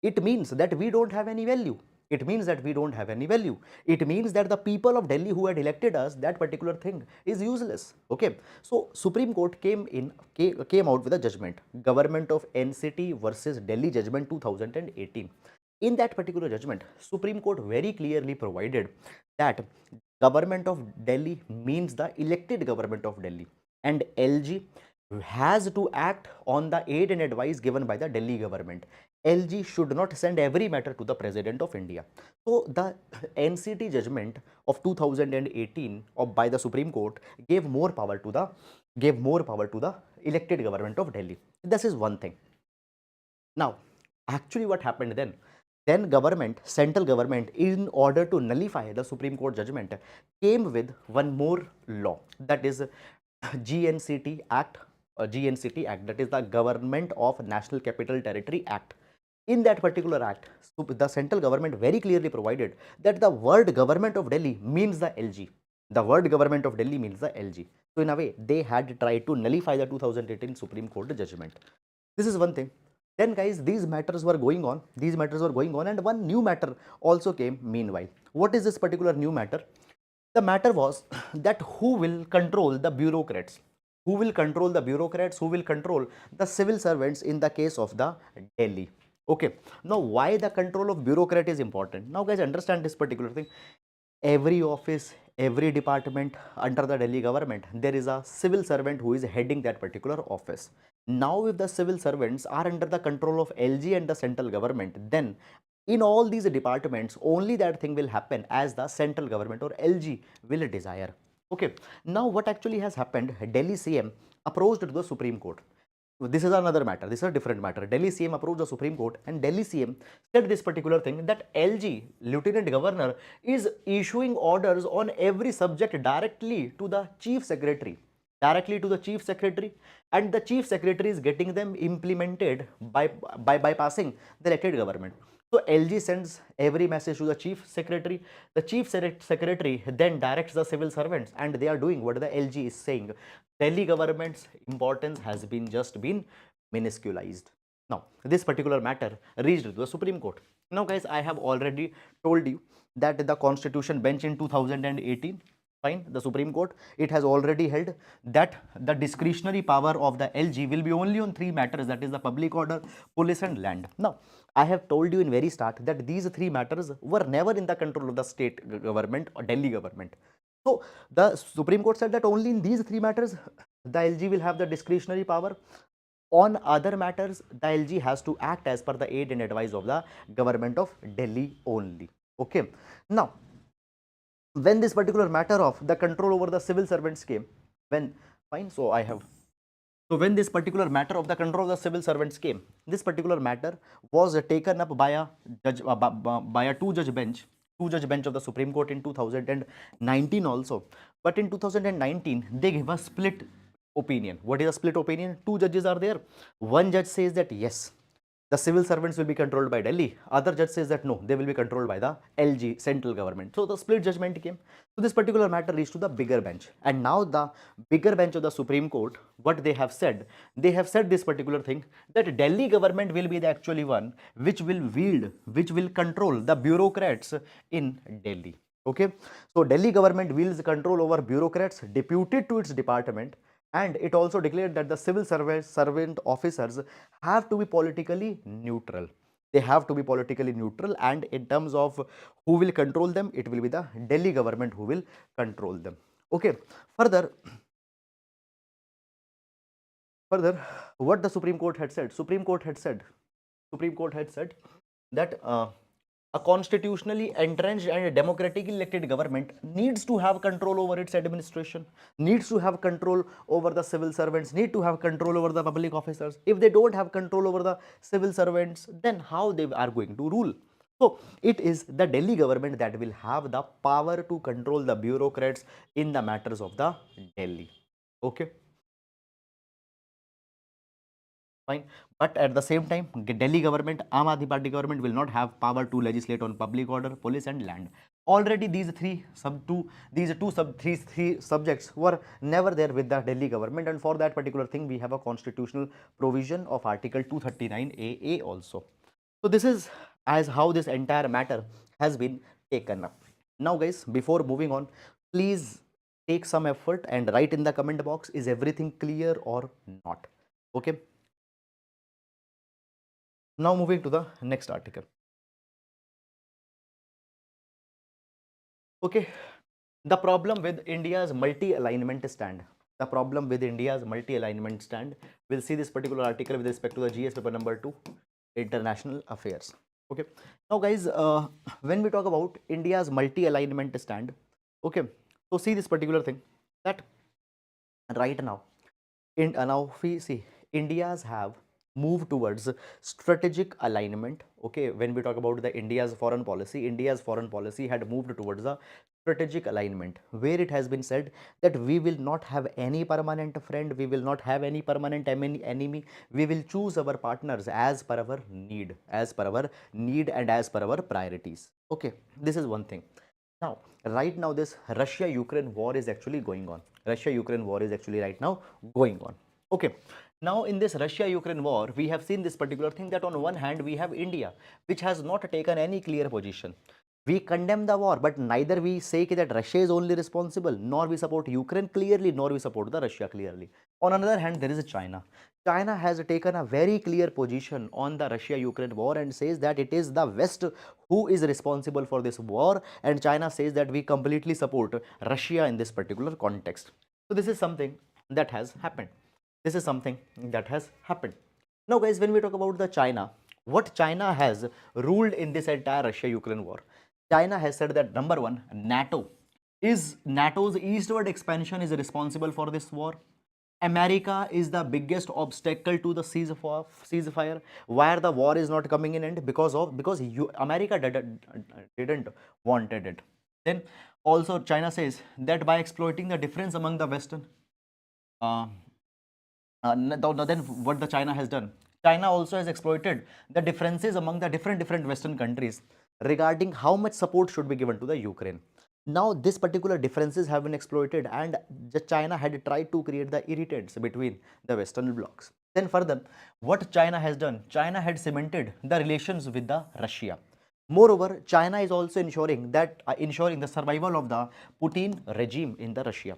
it means that we don't have any value. It means that we don't have any value. It means that the people of Delhi who had elected us, that particular thing is useless. Okay. So Supreme Court came out with a judgment, Government of NCT versus Delhi Judgment 2018. In that particular judgment, Supreme Court very clearly provided that Government of Delhi means the elected government of Delhi, and LG has to act on the aid and advice given by the Delhi government. LG should not send every matter to the President of India. So the NCT judgment of 2018 by the Supreme Court gave more power to the elected government of Delhi. This is one thing. Now, actually what happened then? Then central government, in order to nullify the Supreme Court judgment, came with one more law, that is GNCT Act, that is the Government of National Capital Territory Act. In that particular act, the central government very clearly provided that the word Government of Delhi means the LG. The word Government of Delhi means the LG. So in a way, they had tried to nullify the 2018 Supreme Court judgment. This is one thing. Then guys, these matters were going on, and one new matter also came meanwhile. What is this particular new matter? The matter was that who will control the bureaucrats? Who will control the bureaucrats? Who will control the civil servants in the case of the Delhi? Okay. Now, why the control of bureaucrat is important? Now, guys, understand this particular thing. Every office, every department under the Delhi government, there is a civil servant who is heading that particular office. Now, if the civil servants are under the control of LG and the central government, then in all these departments, only that thing will happen as the central government or LG will desire. Okay. Now, what actually has happened? Delhi CM approached to the Supreme Court. This is another matter. This is a different matter. Delhi CM approached the Supreme Court, and Delhi CM said this particular thing, that LG, Lieutenant Governor, is issuing orders on every subject directly to the Chief Secretary. And the Chief Secretary is getting them implemented by bypassing the elected government. So LG sends every message to the Chief Secretary. The Chief Secretary then directs the civil servants, and they are doing what the LG is saying. Delhi government's importance has just been minusculized. Now, this particular matter reached to the Supreme Court. Now, guys, I have already told you that the Constitution bench in 2018, fine, the Supreme Court, it has already held that the discretionary power of the LG will be only on three matters, that is the public order, police and land. Now, I have told you in very start that these three matters were never in the control of the state government or Delhi government. So the Supreme Court said that only in these three matters the LG will have the discretionary power. On other matters, the LG has to act as per the aid and advice of the government of Delhi only. Okay. Now, when this particular matter of the control over the civil servants came, when this particular matter of the control of the civil servants came, this particular matter was taken up by a judge, by a two-judge bench of the Supreme Court in 2019 also. But in 2019, they gave a split opinion. What is a split opinion? Two judges are there. One judge says that yes, the civil servants will be controlled by Delhi. Other judge says that no, they will be controlled by the LG, central government. So the split judgment came. So this particular matter reached to the bigger bench. And now the bigger bench of the Supreme Court, what they have said this particular thing, that Delhi government will be the actually one which will control the bureaucrats in Delhi. Okay. So Delhi government wields control over bureaucrats deputed to its department. And it also declared that the civil servant officers have to be politically neutral. They have to be politically neutral, and in terms of who will control them, it will be the Delhi government who will control them. Okay. Further, what the Supreme Court had said? Supreme Court had said that a constitutionally entrenched and democratically elected government needs to have control over its administration, needs to have control over the civil servants, need to have control over the public officers. If they don't have control over the civil servants, then how they are going to rule? So it is the Delhi government that will have the power to control the bureaucrats in the matters of the Delhi. Okay. Fine. But at the same time, Delhi government, Aam Aadmi Party government will not have power to legislate on public order, police and land. Already these three subjects were never there with the Delhi government, and for that particular thing we have a constitutional provision of Article 239 AA also. So this is as how this entire matter has been taken up. Now guys, before moving on, please take some effort and write in the comment box, is everything clear or not? Okay. Now moving to the next article. Okay, the problem with India's multi-alignment stand. The problem with India's multi-alignment stand. We'll see this particular article with respect to the GS paper number 2, international affairs. Okay. Now guys, when we talk about India's multi-alignment stand, okay, so see this particular thing, that right now, now we see India's have moved towards strategic alignment. Okay, when we talk about the India's foreign policy had moved towards a strategic alignment, where it has been said that we will not have any permanent friend, we will not have any permanent enemy, we will choose our partners as per our need, and as per our priorities. Okay, this is one thing. Now, right now, this Russia-Ukraine war is actually going on. Russia-Ukraine war is actually right now going on. Okay. Now, in this Russia-Ukraine war, we have seen this particular thing, that on one hand, we have India, which has not taken any clear position. We condemn the war, but neither we say that Russia is only responsible, nor we support Ukraine clearly, nor we support the Russia clearly. On another hand, there is China. China has taken a very clear position on the Russia-Ukraine war and says that it is the West who is responsible for this war, and China says that we completely support Russia in this particular context. So this is something that has happened. This is something that has happened. Now guys, when we talk about the China, what China has ruled in this entire Russia-Ukraine war, China has said that number one, NATO's eastward expansion is responsible for this war. America is the biggest obstacle to the ceasefire, where the war is not coming in end because America didn't wanted it. Then also China says that by exploiting the difference among the Western, then what the China has done, China also has exploited the differences among the different Western countries regarding how much support should be given to the Ukraine. Now, this particular differences have been exploited, and China had tried to create the irritants between the Western blocs. Then further, what China has done, China had cemented the relations with the Russia. Moreover, China is also ensuring the survival of the Putin regime in the Russia.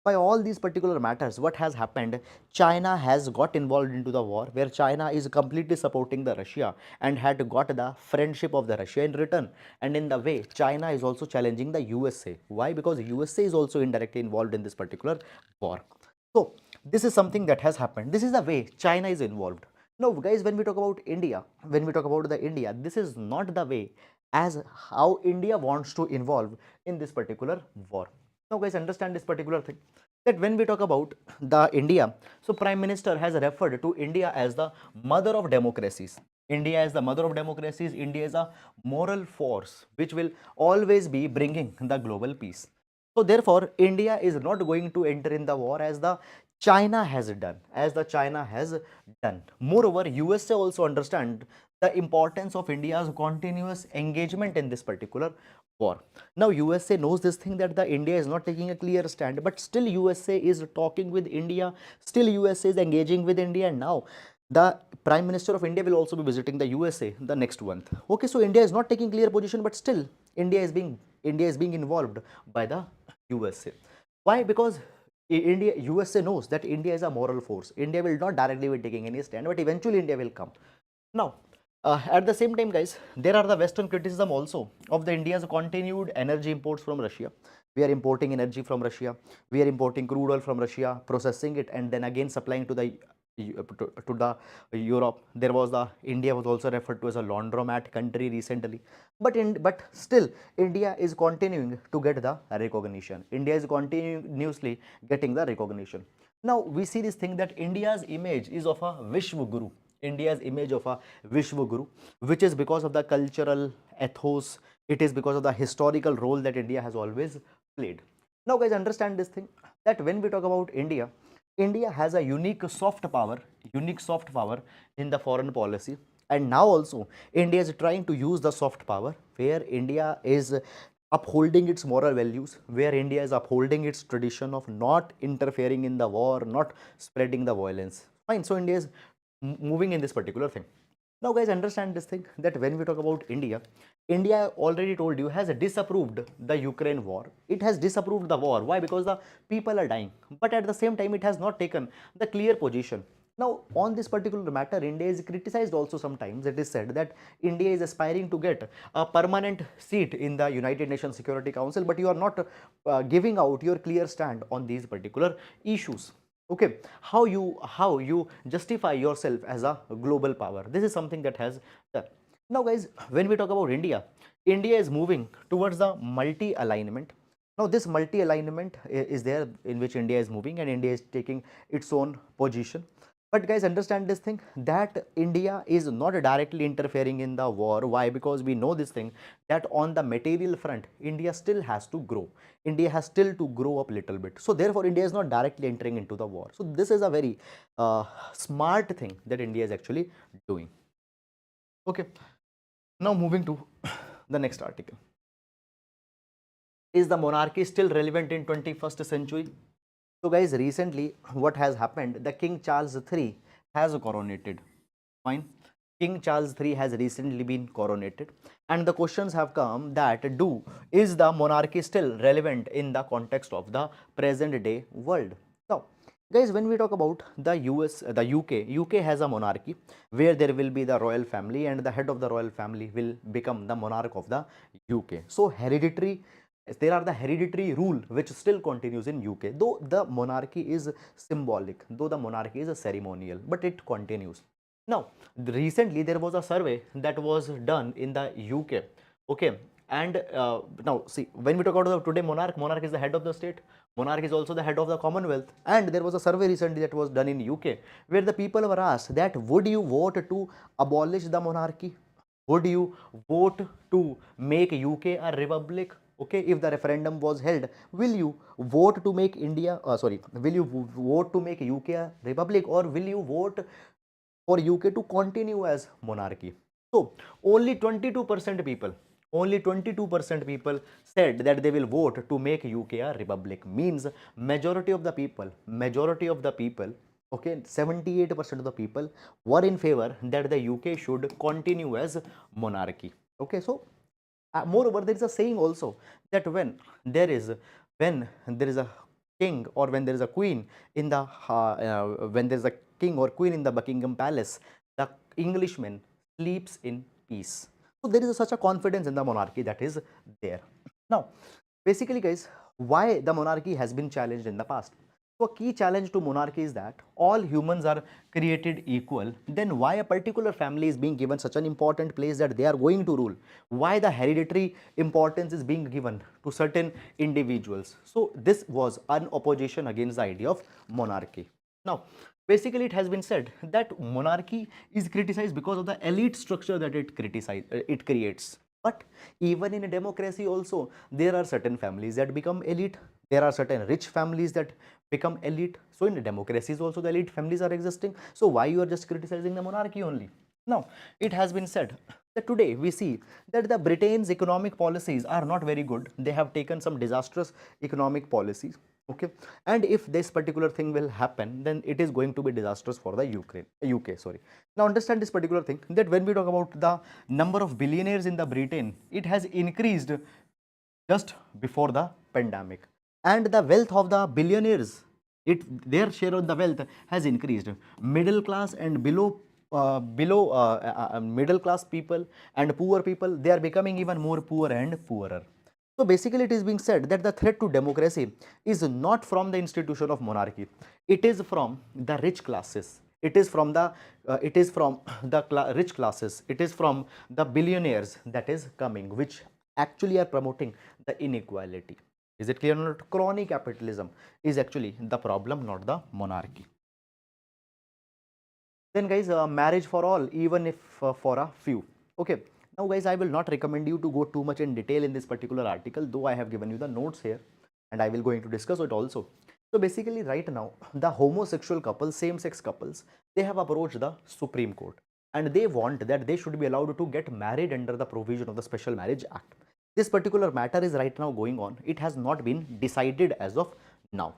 By all these particular matters, what has happened, China has got involved into the war, where China is completely supporting the Russia and had got the friendship of the Russia in return. And in the way, China is also challenging the USA. Why? Because USA is also indirectly involved in this particular war. So this is something that has happened. This is the way China is involved. Now guys, when we talk about India, this is not the way as how India wants to involve in this particular war. Now guys, understand this particular thing, that when we talk about the India, so Prime Minister has referred to India as the mother of democracies. India is the mother of democracies. India is a moral force which will always be bringing the global peace. So therefore, India is not going to enter in the war as the China has done. Moreover, USA also understand the importance of India's continuous engagement in this particular war. Now USA knows this thing, that the India is not taking a clear stand, but still USA is talking with India, still USA is engaging with India, and now the Prime Minister of India will also be visiting the USA the next month. Okay, so India is not taking clear position, but still India is being involved by the USA. Why? Because USA knows that India is a moral force. India will not directly be taking any stand, but eventually India will come. Now, at the same time, guys, there are the Western criticism also of the India's continued energy imports from Russia. We are importing energy from Russia. We are importing crude oil from Russia, processing it, and then again supplying to the Europe. There was India was also referred to as a laundromat country recently, but still India is continuing to get the recognition. India is continuously getting the recognition. Now we see this thing, that India's image is of a Vishwa Guru. India's image of a Vishwa Guru, which is because of the cultural ethos, it is because of the historical role that India has always played. Now guys, understand this thing, that when we talk about India, India has a unique soft power in the foreign policy, and now also India is trying to use the soft power, where India is upholding its moral values, where India is upholding its tradition of not interfering in the war, not spreading the violence. Fine. So India is moving in this particular thing. Now, guys, understand this thing, that when we talk about India, India already told you has disapproved the Ukraine war. It has disapproved the war. Why? Because the people are dying. But at the same time, it has not taken the clear position. Now, on this particular matter, India is criticized also sometimes. It is said that India is aspiring to get a permanent seat in the United Nations Security Council, but you are not giving out your clear stand on these particular issues. Okay, how you justify yourself as a global power? This is something that has done. Now, guys, when we talk about India, India is moving towards the multi alignment. Now, this multi alignment is there, in which India is moving, and India is taking its own position. But guys, understand this thing, that India is not directly interfering in the war. Why? Because we know this thing, that on the material front, India still has to grow. India has still to grow up little bit. So therefore, India is not directly entering into the war. So this is a very smart thing that India is actually doing. Okay. Now moving to the next article. Is the monarchy still relevant in 21st century? So guys, recently what has happened, the King Charles III has coronated. Fine. King Charles III has recently been coronated, and the questions have come that is the monarchy still relevant in the context of the present day world? Now, guys, when we talk about the UK has a monarchy where there will be the royal family, and the head of the royal family will become the monarch of the UK. So hereditary, there are the hereditary rule which still continues in UK, though the monarchy is symbolic, though the monarchy is a ceremonial, but it continues. Now, recently there was a survey that was done in the UK. Okay, and now see, when we talk about today monarch is the head of the state. Monarch is also the head of the Commonwealth, and there was a survey recently that was done in UK where the people were asked that would you vote to abolish the monarchy? Would you vote to make UK a republic? Okay, if the referendum was held, will you vote to make will you vote to make UK a republic, or will you vote for UK to continue as monarchy? So only 22% people, only 22% people said that they will vote to make UK a republic. Means majority of the people, okay, 78% of the people were in favor that the UK should continue as monarchy. Okay, so moreover, there is a saying also that there is when there is a king or when there is a queen in the when there is a king or queen in the Buckingham Palace, the Englishman sleeps in peace. So there is such a confidence in the monarchy that is there. Now, basically, guys, why the monarchy has been challenged in the past? So a key challenge to monarchy is that all humans are created equal. Then why a particular family is being given such an important place that they are going to rule? Why the hereditary importance is being given to certain individuals? So this was an opposition against the idea of monarchy. Now, basically, it has been said that monarchy is criticized because of the elite structure that it creates. But even in a democracy also, there are certain families that become elite. There are certain rich families that become elite. So in democracies also the elite families are existing. So why you are just criticizing the monarchy only? Now, it has been said that today we see that the Britain's economic policies are not very good. They have taken some disastrous economic policies. Okay, and if this particular thing will happen, then it is going to be disastrous for the UK. Sorry. Now understand this particular thing, that when we talk about the number of billionaires in the Britain, it has increased just before the pandemic, and the wealth of the billionaires, their share of the wealth has increased. Middle class and below middle class people and poor people, they are becoming even more poor and poorer. So basically, it is being said that the threat to democracy is not from the institution of monarchy. It is from the rich classes. It is from the rich classes. It is from the billionaires that is coming, which actually are promoting the inequality. Is it clear or not? Crony capitalism is actually the problem, not the monarchy. Then guys, marriage for all, even if for a few. Okay. Now guys, I will not recommend you to go too much in detail in this particular article, though I have given you the notes here and I will going to discuss it also. So basically right now, the homosexual couples, same-sex couples, they have approached the Supreme Court and they want that they should be allowed to get married under the provision of the Special Marriage Act. This particular matter is right now going on. It has not been decided as of now.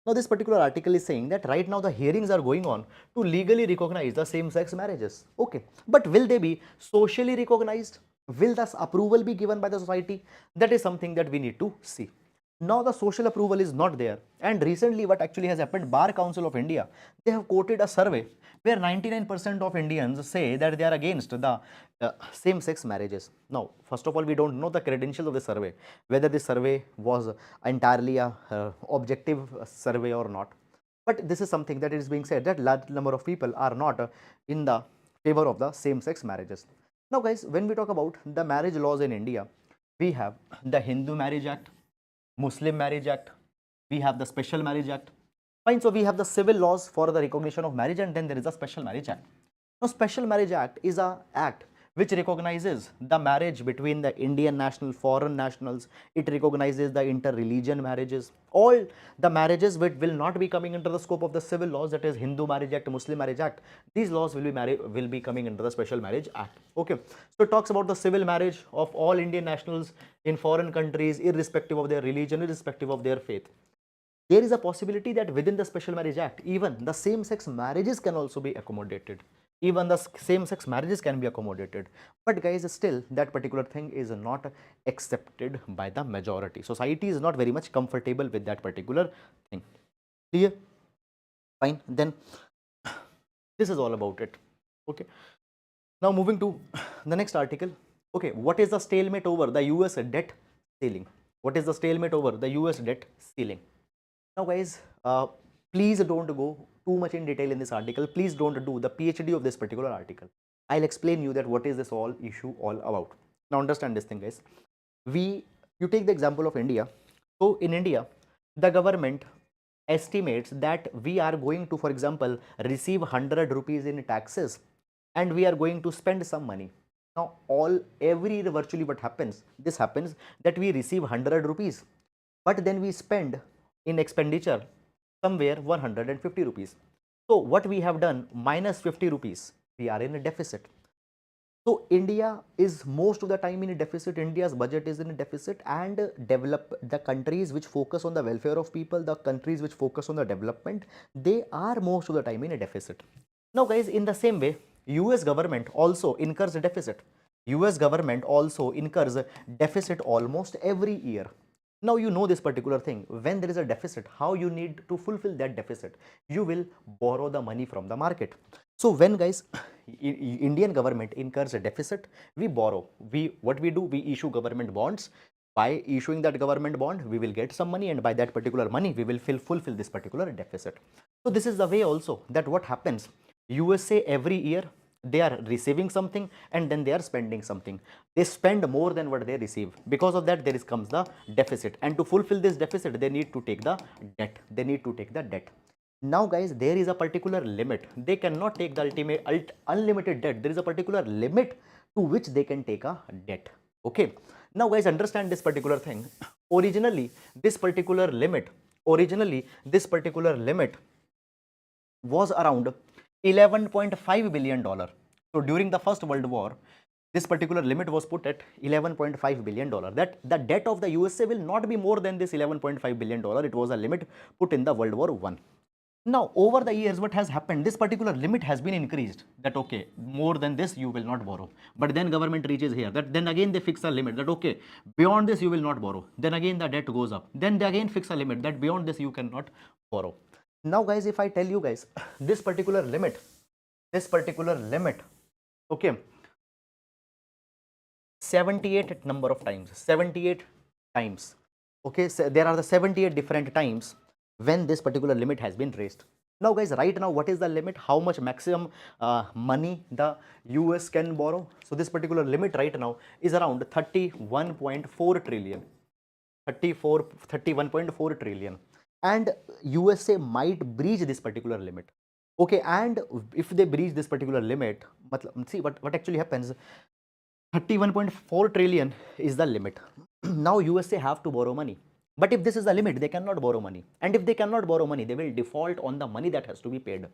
Now, this particular article is saying that right now the hearings are going on to legally recognize the same-sex marriages. Okay, but will they be socially recognized? Will this approval be given by the society? That is something that we need to see. Now the social approval is not there, and recently what actually has happened, Bar Council of India, they have quoted a survey where 99% of Indians say that they are against the same-sex marriages. Now, first of all, we don't know the credentials of the survey, whether this survey was entirely a objective survey or not. But this is something that is being said, that large number of people are not in the favor of the same-sex marriages. Now guys, when we talk about the marriage laws in India, we have the Hindu Marriage Act, Muslim Marriage Act, we have the Special Marriage Act. Fine, so we have the civil laws for the recognition of marriage, and then there is a Special Marriage Act. Now, Special Marriage Act is a act which recognizes the marriage between the Indian national, foreign nationals. It recognizes the inter-religion marriages. All the marriages which will not be coming under the scope of the civil laws, that is Hindu Marriage Act, Muslim Marriage Act, these laws will be coming under the Special Marriage Act. Okay, so it talks about the civil marriage of all Indian nationals in foreign countries, irrespective of their religion, irrespective of their faith. There is a possibility that within the Special Marriage Act, even the same-sex marriages can also be accommodated. Even the same-sex marriages can be accommodated. But guys, still that particular thing is not accepted by the majority. Society is not very much comfortable with that particular thing. Clear? Fine. Then this is all about it. Okay. Now moving to the next article. Okay, what is the stalemate over the US debt ceiling? What is the stalemate over the US debt ceiling? Now guys, please don't go too much in detail in this article. Please don't do the PhD of this particular article. I'll explain you that what is this all issue all about. Now understand this thing, guys. You take the example of India. So in India, the government estimates that we are going to, for example, receive 100 rupees in taxes, and we are going to spend some money. Now every year virtually what happens, this happens that we receive 100 rupees, but then we spend in expenditure somewhere 150 rupees. So what we have done, minus 50 rupees, we are in a deficit. So India is most of the time in a deficit. India's budget is in a deficit, and the countries which focus on the welfare of people, the countries which focus on the development, they are most of the time in a deficit. Now guys, in the same way, US government also incurs a deficit. US government also incurs a deficit almost every year. Now you know this particular thing. When there is a deficit, how you need to fulfill that deficit? You will borrow the money from the market. So when guys, Indian government incurs a deficit, we borrow. What we do, we issue government bonds. By issuing that government bond, we will get some money, and by that particular money, we will fulfill this particular deficit. So this is the way also that what happens. USA every year, they are receiving something, and then they are spending something. They spend more than what they receive. Because of that, comes the deficit, and to fulfill this deficit, they need to take the debt. Now guys, there is a particular limit. They cannot take the unlimited debt. There is a particular limit to which they can take a debt. Okay, now guys, understand this particular thing. Originally this particular limit was around $11.5 billion. So during the First World War, this particular limit was put at $11.5 billion. That the debt of the USA will not be more than this $11.5 billion. It was a limit put in the World War I. Now over the years, what has happened, this particular limit has been increased, that okay, more than this you will not borrow. But then government reaches here, that then again they fix a limit, that okay, beyond this you will not borrow. Then again the debt goes up, then they again fix a limit that beyond this you cannot borrow. Now guys, if I tell you guys, this particular limit, okay, 78 number of times, 78 times, okay, so there are the 78 different times when this particular limit has been raised. Now guys, right now what is the limit, how much maximum money the US can borrow? So this particular limit right now is around 31.4 trillion, 31.4 trillion, and USA might breach this particular limit. Okay, and if they breach this particular limit, see what actually happens, 31.4 trillion is the limit. Now USA have to borrow money. But if this is the limit, they cannot borrow money. And if they cannot borrow money, they will default on the money that has to be paid.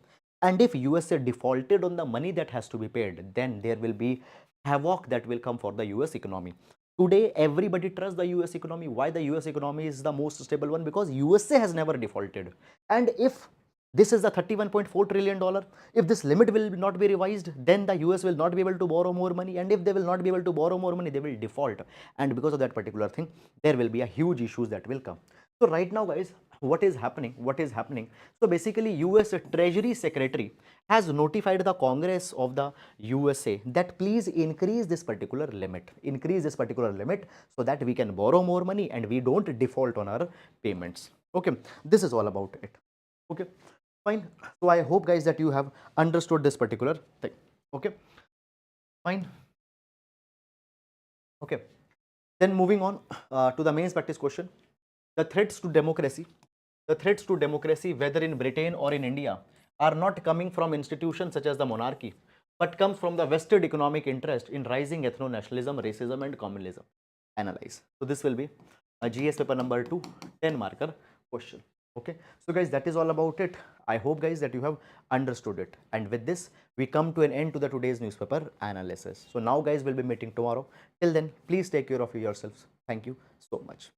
And if USA defaulted on the money that has to be paid, then there will be havoc that will come for the US economy. Today, everybody trusts the US economy. Why the US economy is the most stable one? Because USA has never defaulted. And if this is the $31.4 trillion, if this limit will not be revised, then the US will not be able to borrow more money. And if they will not be able to borrow more money, they will default. And because of that particular thing, there will be a huge issues that will come. So right now, guys, what is happening? So basically, US Treasury Secretary has notified the Congress of the USA that please increase this particular limit, so that we can borrow more money and we don't default on our payments. Okay, this is all about it. Okay, fine. So I hope, guys, that you have understood this particular thing. Okay, fine. Okay, then moving on to the mains practice question. The threats to democracy, whether in Britain or in India, are not coming from institutions such as the monarchy, but comes from the vested economic interest in rising ethno-nationalism, racism, and communalism. Analyze. So this will be a GS paper number 2, 10 marker question. Okay. So guys, that is all about it. I hope, guys, that you have understood it. And with this, we come to an end to the today's newspaper analysis. So now, guys, we'll be meeting tomorrow. Till then, please take care of yourselves. Thank you so much.